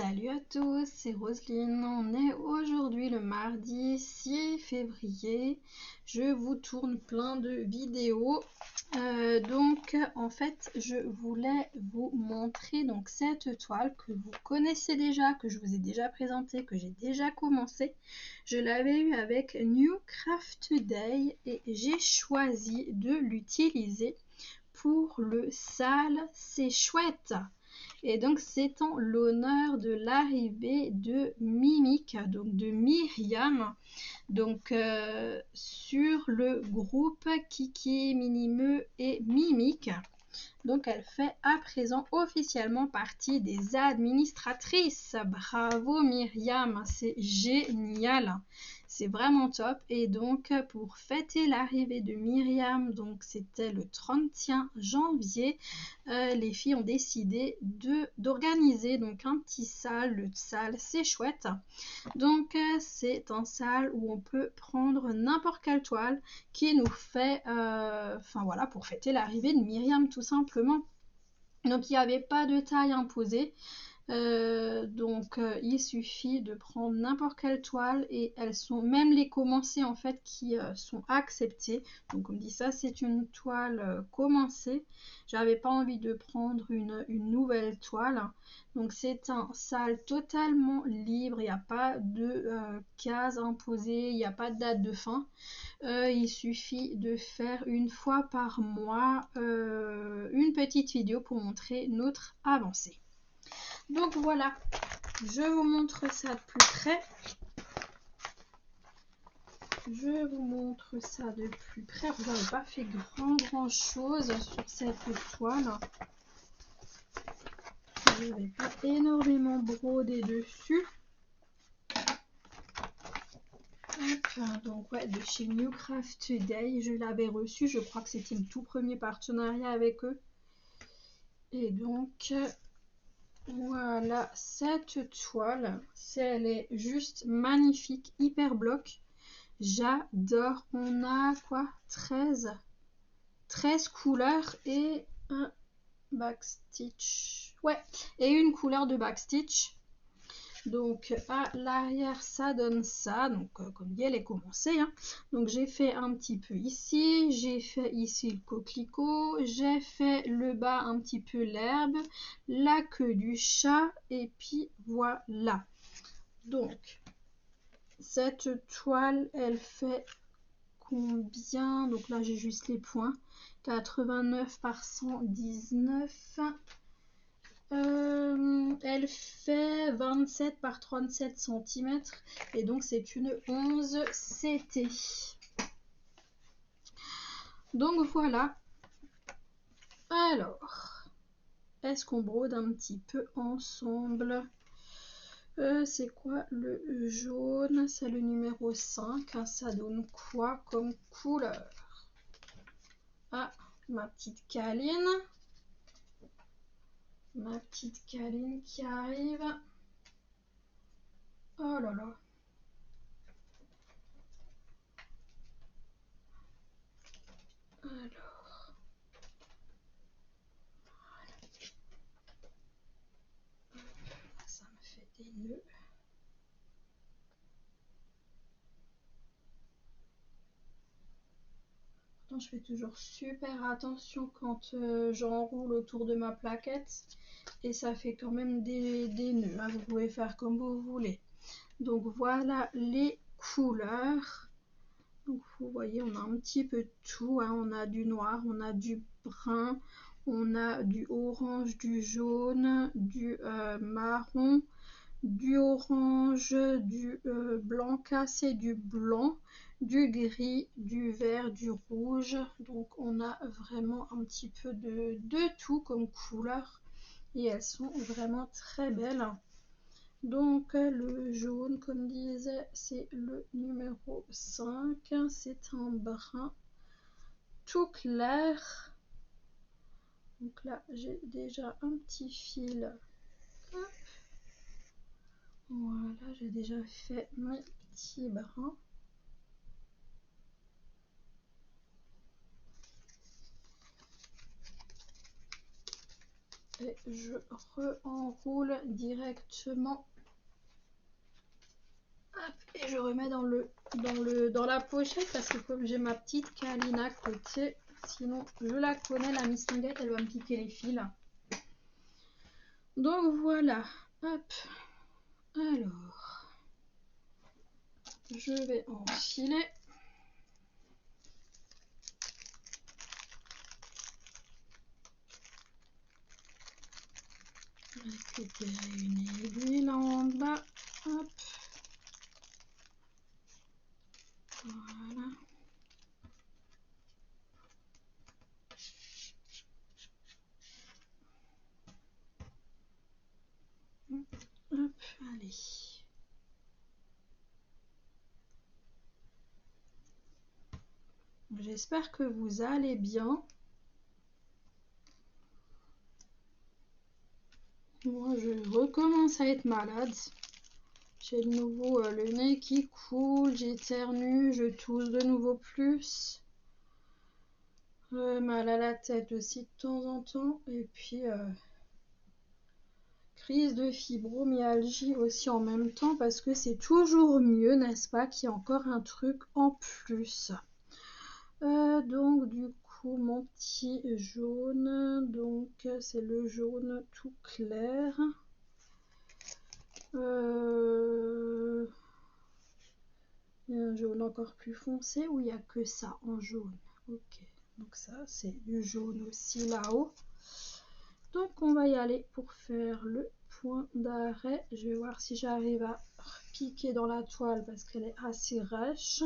Salut à tous, c'est Roselyne. On est aujourd'hui le mardi 6 février. Je vous tourne plein de vidéos. Donc en fait, je voulais vous montrer donc cette toile que vous connaissez déjà, que je vous ai déjà présentée, que j'ai déjà commencé. Je l'avais eu avec New Craft Day et j'ai choisi de l'utiliser pour le sale. C'est chouette! Et donc c'est en l'honneur de l'arrivée de Mimic, donc de Myriam, donc sur le groupe Kiki, Minimeux et Mimic. Donc elle fait à présent officiellement partie des administratrices. Bravo Myriam, c'est génial. C'est vraiment top. Et donc pour fêter l'arrivée de Myriam, donc c'était le 31 janvier, les filles ont décidé d'organiser donc un petit sale. Le sale, c'est chouette. Donc c'est un sale où on peut prendre n'importe quelle toile qui nous fait, enfin voilà, pour fêter l'arrivée de Myriam tout simplement. Donc il n'y avait pas de taille imposée. Il suffit de prendre n'importe quelle toile et elles sont même les commencées en fait qui sont acceptées. Donc comme dit, ça c'est une toile commencée. J'avais pas envie de prendre une nouvelle toile. Donc c'est un sale totalement libre, il n'y a pas de case imposée, il n'y a pas de date de fin. Il suffit de faire une fois par mois une petite vidéo pour montrer notre avancée. Donc voilà, je vous montre ça de plus près. Je vous montre ça de plus près. Vous n'avez pas fait grand chose sur cette toile. Je n'avais pas énormément brodé dessus. Hop, donc ouais, de chez New Craft Day, je l'avais reçu. Je crois que c'était le tout premier partenariat avec eux. Et donc voilà cette toile, elle est juste magnifique, hyper bloc. J'adore. On a quoi, 13 couleurs et un backstitch. Ouais, et une couleur de backstitch. Donc à l'arrière ça donne ça, donc comme dit elle est commencée, hein. Donc j'ai fait un petit peu ici, j'ai fait ici le coquelicot, j'ai fait le bas un petit peu l'herbe, la queue du chat et puis voilà. Donc cette toile elle fait combien? Donc là j'ai juste les points, 89 par 119. Elle fait 27 par 37 cm et donc c'est une 11 CT. Donc voilà. Alors, est-ce qu'on brode un petit peu ensemble? C'est quoi le jaune? C'est le numéro 5. Ça donne quoi comme couleur? Ah, ma petite Kaline. Ma petite Kaline qui arrive. Oh là là. Alors. Ça me fait des nœuds. Je fais toujours super attention quand j'enroule autour de ma plaquette et ça fait quand même des nœuds, hein. Vous pouvez faire comme vous voulez. Donc voilà les couleurs. Donc vous voyez, on a un petit peu de tout, hein. On a du noir, on a du brun, on a du orange, du jaune, du marron, du orange, du blanc cassé, du blanc, du gris, du vert, du rouge. Donc on a vraiment un petit peu de tout comme couleur et elles sont vraiment très belles. Donc le jaune, comme disait, c'est le numéro 5. C'est un brun tout clair. Donc là j'ai déjà un petit fil. Hop. Voilà, j'ai déjà fait mes petits brins. et je re-enroule directement. Hop, et je remets dans la pochette parce que comme j'ai ma petite câline à côté, sinon je la connais, la mistinguette, elle va me piquer les fils. Donc voilà, hop, alors je vais enfiler. Récupérer une aiguille là en bas, hop, voilà. Hop, allez. J'espère que vous allez bien. Moi, je recommence à être malade. J'ai de nouveau le nez qui coule, j'éternue, je tousse de nouveau plus. Mal à la tête aussi de temps en temps. Et puis, crise de fibromyalgie aussi en même temps parce que c'est toujours mieux, n'est-ce pas, qu'il y ait encore un truc en plus. Donc du coup mon petit jaune, donc c'est le jaune tout clair. Il y a un jaune encore plus foncé ou il n'y a que ça en jaune? Ok, donc ça c'est du jaune aussi là-haut. Donc on va y aller pour faire le point d'arrêt. Je vais voir si j'arrive à piquer dans la toile parce qu'elle est assez rêche.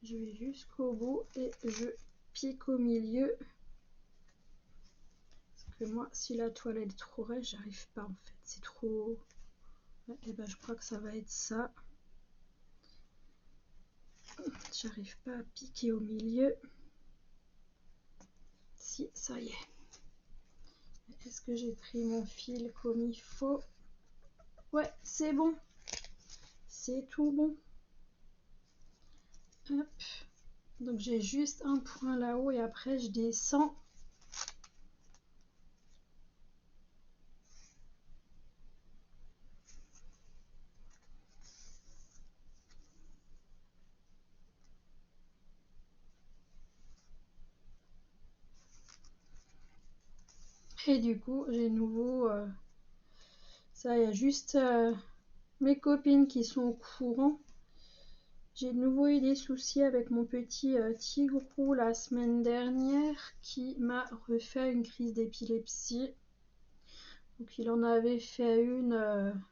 Je vais jusqu'au bout et je pique au milieu. Parce que moi, si la toile est trop rêche, j'arrive pas en fait. C'est trop... Ouais, et ben je crois que ça va être ça. J'arrive pas à piquer au milieu. Si, ça y est. Est-ce que j'ai pris mon fil comme il faut? Ouais, c'est bon. C'est tout bon. Hop. Donc j'ai juste un point là-haut et après je descends. Et du coup, j'ai nouveau... ça, il y a juste mes copines qui sont au courant. J'ai de nouveau eu des soucis avec mon petit tigrou la semaine dernière qui m'a refait une crise d'épilepsie. Donc il en avait fait une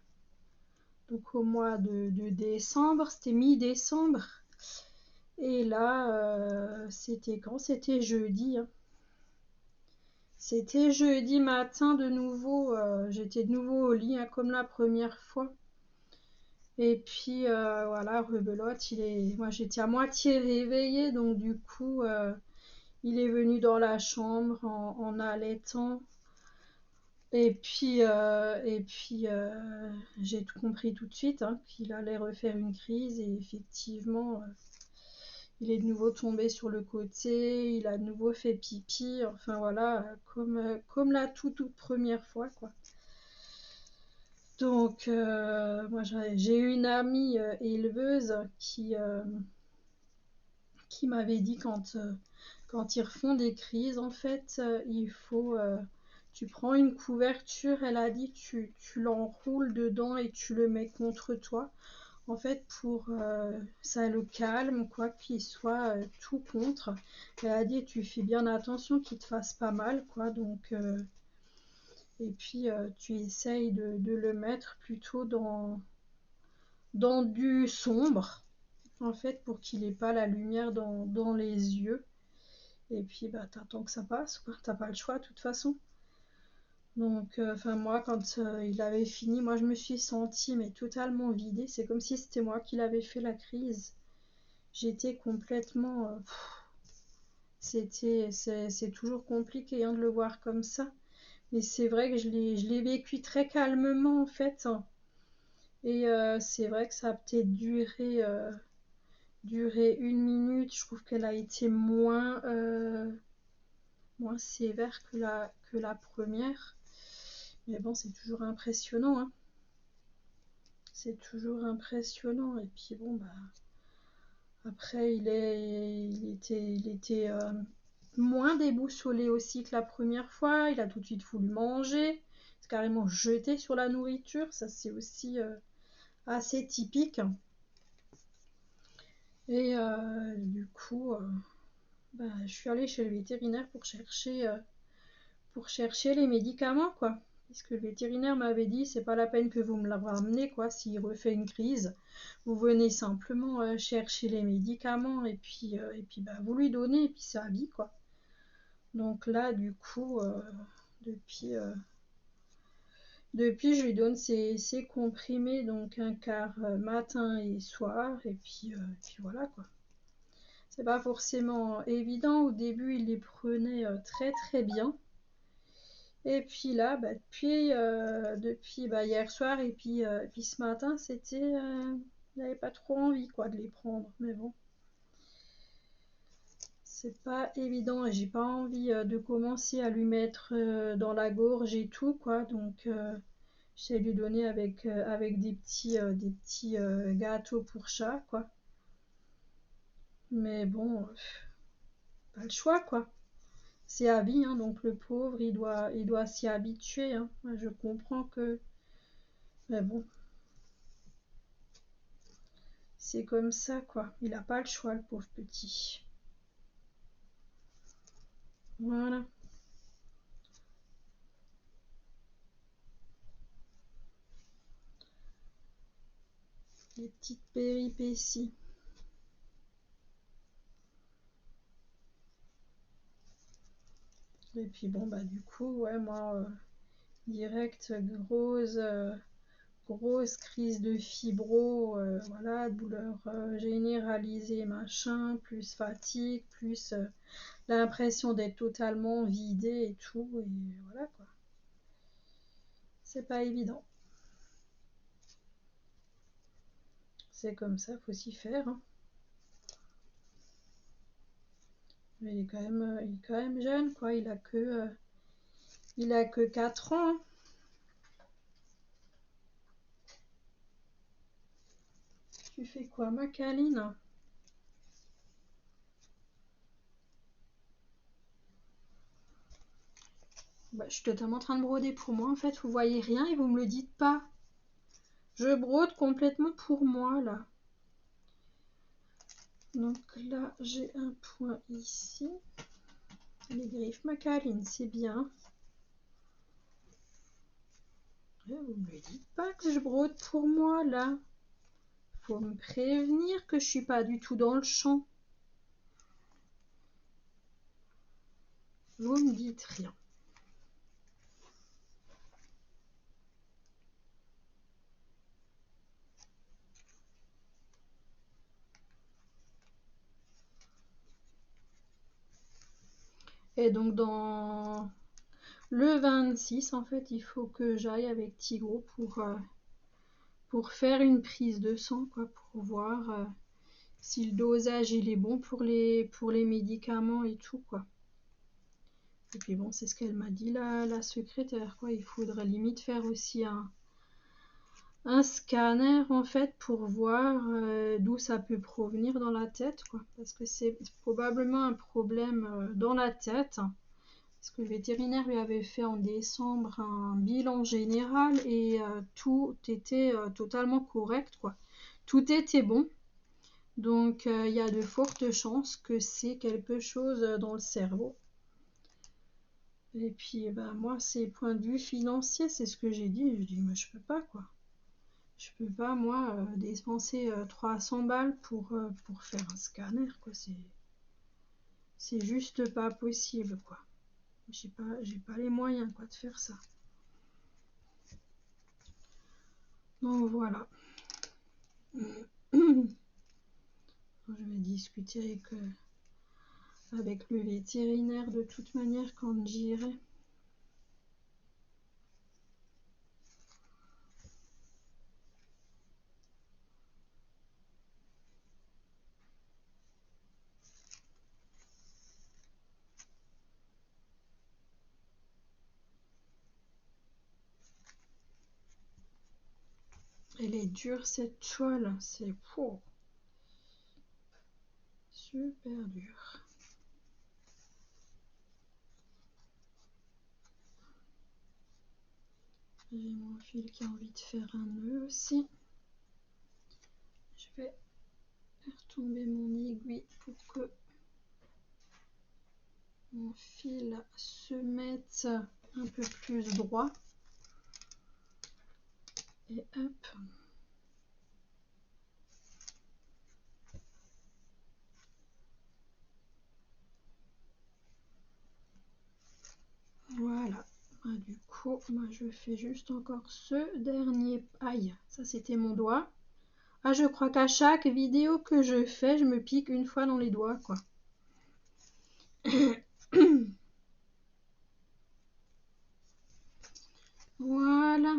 donc au mois de décembre, c'était mi-décembre. Et là, c'était quand? C'était jeudi. Hein. C'était jeudi matin de nouveau. J'étais de nouveau au lit hein, comme la première fois. Et puis voilà, rebelote, moi j'étais à moitié réveillée, donc du coup il est venu dans la chambre en allaitant. Et puis j'ai tout compris tout de suite hein, qu'il allait refaire une crise et effectivement il est de nouveau tombé sur le côté, il a de nouveau fait pipi, enfin voilà, comme la toute première fois quoi. Donc, moi j'ai eu une amie éleveuse qui m'avait dit quand ils refont des crises, en fait, il faut. Tu prends une couverture, elle a dit, tu l'enroules dedans et tu le mets contre toi. En fait, pour ça le calme, quoi qu'il soit tout contre. Elle a dit, tu fais bien attention qu'il te fasse pas mal, quoi. Donc. Et puis tu essayes de le mettre plutôt dans du sombre en fait pour qu'il n'ait pas la lumière dans les yeux et puis bah t'attends que ça passe quoi, t'as pas le choix de toute façon. Donc enfin moi quand il avait fini, moi je me suis sentie mais totalement vidée, c'est comme si c'était moi qui l'avais fait la crise. J'étais complètement c'est toujours compliqué hein, de le voir comme ça. Mais c'est vrai que je l'ai vécu très calmement en fait. Et c'est vrai que ça a peut-être duré duré 1 minute. Je trouve qu'elle a été moins sévère que la première. Mais bon, c'est toujours impressionnant, hein. C'est toujours impressionnant. Et puis bon, bah après il était moins déboussolé aussi que la première fois. Il a tout de suite voulu manger, c'est carrément jeté sur la nourriture. Ça c'est aussi assez typique. Et du coup, bah, je suis allée chez le vétérinaire pour chercher les médicaments, quoi. Puisque le vétérinaire m'avait dit, c'est pas la peine que vous me la ramenez, quoi. S'il refait une crise, vous venez simplement chercher les médicaments et puis bah, vous lui donnez et puis c'est à vie, quoi. Donc là, du coup, depuis je lui donne ses comprimés, donc un quart matin et soir, et puis voilà, quoi. C'est pas forcément évident. Au début, il les prenait très très bien. Et puis là, bah, depuis bah, hier soir et puis ce matin, il n'avait pas trop envie, quoi, de les prendre. Mais bon, c'est pas évident et j'ai pas envie de commencer à lui mettre dans la gorge et tout, quoi. Donc je vais lui donner avec des petits gâteaux pour chat, quoi. Mais bon, pas le choix, quoi. C'est à vie, hein, donc le pauvre, il doit s'y habituer, hein. Je comprends que... Mais bon, c'est comme ça, quoi. Il n'a pas le choix, le pauvre petit. Voilà. Les petites péripéties. Et puis bon, bah du coup, ouais, moi, direct, grosse crise de fibro, voilà, douleur généralisée, machin, plus fatigue, plus l'impression d'être totalement vidé et tout, et voilà, quoi. C'est pas évident. C'est comme ça, faut s'y faire, hein. Mais il est quand même jeune, quoi. Il a que 4 ans, hein. Tu fais quoi, ma câline? Bah, je suis totalement en train de broder pour moi. En fait, vous voyez rien et vous me le dites pas. Je brode complètement pour moi, là. Donc là, j'ai un point ici. Les griffes, ma câline, c'est bien. Et vous me le dites pas que je brode pour moi, là. Faut me prévenir que je suis pas du tout dans le champ. Vous me dites rien. Et donc dans le 26, en fait, il faut que j'aille avec Tigo pour faire une prise de sang, quoi, pour voir si le dosage il est bon pour les médicaments et tout, quoi. Et puis bon, c'est ce qu'elle m'a dit, la secrétaire, quoi. Il faudrait limite faire aussi un scanner, en fait, pour voir d'où ça peut provenir dans la tête, quoi. Parce que c'est probablement un problème dans la tête. Parce que le vétérinaire lui avait fait en décembre un bilan général et tout était totalement correct, quoi. Tout était bon. Donc il y a de fortes chances que c'est quelque chose dans le cerveau. Et puis bah, moi, c'est point de vue financier, c'est ce que j'ai dit. Je dis, mais je peux pas, quoi. Je peux pas, moi, dépenser 300 balles pour faire un scanner, quoi. C'est juste pas possible, quoi. J'ai pas les moyens, quoi, de faire ça. Donc voilà. Je vais discuter avec le vétérinaire de toute manière quand j'irai. Elle est dure cette toile, c'est super dur. J'ai mon fil qui a envie de faire un nœud aussi. Je vais faire tomber mon aiguille pour que mon fil se mette un peu plus droit. Et hop. Voilà. Du coup, moi je fais juste encore ce dernier. Aïe, ça c'était mon doigt. Ah, je crois qu'à chaque vidéo que je fais, je me pique une fois dans les doigts, quoi. Voilà.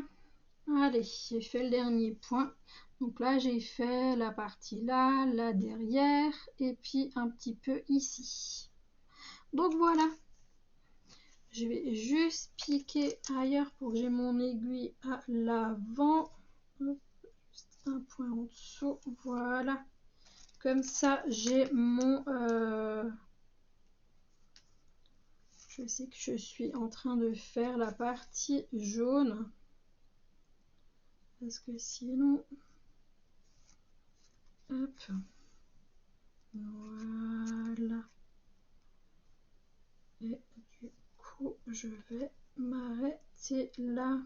Allez, j'ai fait le dernier point. Donc là, j'ai fait la partie là, là derrière, et puis un petit peu ici. Donc voilà. Je vais juste piquer ailleurs pour que j'ai mon aiguille à l'avant. Juste un point en dessous. Voilà. Comme ça, j'ai mon... Je sais que je suis en train de faire la partie jaune. Parce que sinon... Hop. Voilà. Et du coup, je vais m'arrêter là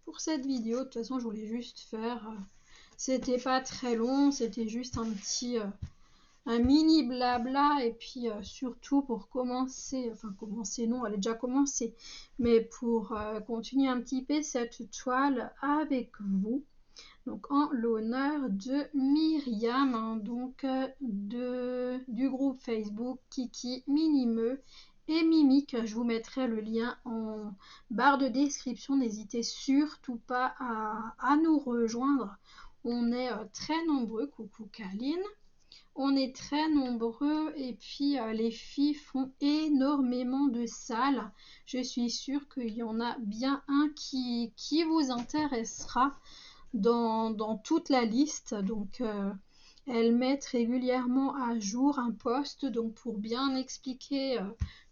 pour cette vidéo. De toute façon, je voulais juste faire... C'était pas très long, c'était juste un petit... un mini blabla et puis surtout pour commencer, enfin commencer non, elle est déjà commencée, mais pour continuer un petit peu cette toile avec vous. Donc en l'honneur de Myriam, hein, donc du groupe Facebook Kiki Minimeux et Mimique. Je vous mettrai le lien en barre de description. N'hésitez surtout pas à nous rejoindre. On est très nombreux. Coucou Kaline. On est très nombreux et puis les filles font énormément de salles. Je suis sûre qu'il y en a bien un qui vous intéressera dans toute la liste. Donc elles mettent régulièrement à jour un post donc pour bien expliquer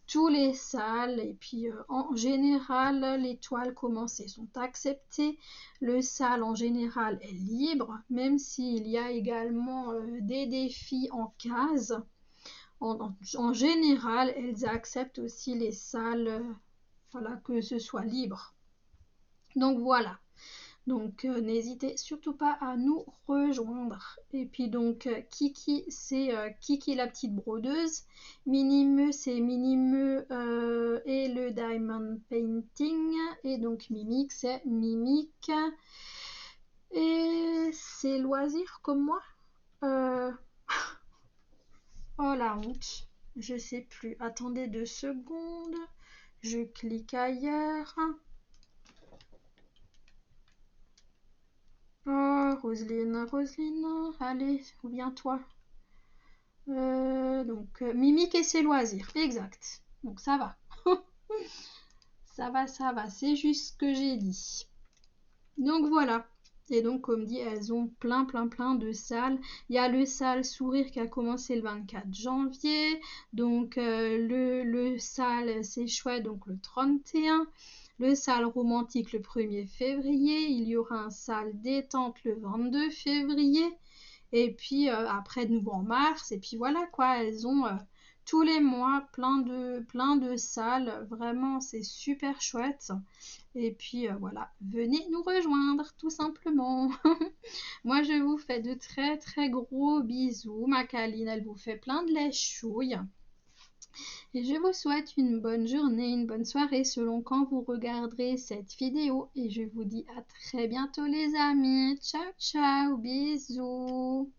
tous les salles et puis en général les toiles commencées sont acceptées, le sale en général est libre même s'il y a également des défis en case. En général elles acceptent aussi les salles voilà, que ce soit libre. Donc voilà. Donc n'hésitez surtout pas à nous rejoindre. Et puis donc Kiki, c'est Kiki la petite brodeuse. Minimeux, c'est Minimeux et le Diamond Painting. Et donc Mimique, c'est Mimique. Et c'est loisir comme moi. Oh la honte. Je sais plus. Attendez 2 secondes. Je clique ailleurs. Oh, Roselyne, Roselyne, allez, viens-toi. Donc, Mimique et ses loisirs, exact. Donc, ça va. ça va, c'est juste ce que j'ai dit. Donc, voilà. Et donc, comme dit, elles ont plein de salles. Il y a le salle sourire qui a commencé le 24 janvier. Donc, le salle c'est chouette, donc le 31. Le salle romantique le 1er février. Il y aura un salle détente le 22 février. Et puis après de nouveau en mars. Et puis voilà quoi, elles ont tous les mois plein de salles. Vraiment, c'est super chouette. Et puis voilà, venez nous rejoindre tout simplement. Moi, je vous fais de très gros bisous. Ma Kaline, elle vous fait plein de lèche-chouille. Et je vous souhaite une bonne journée, une bonne soirée selon quand vous regarderez cette vidéo. Et je vous dis à très bientôt les amis. Ciao, ciao, bisous.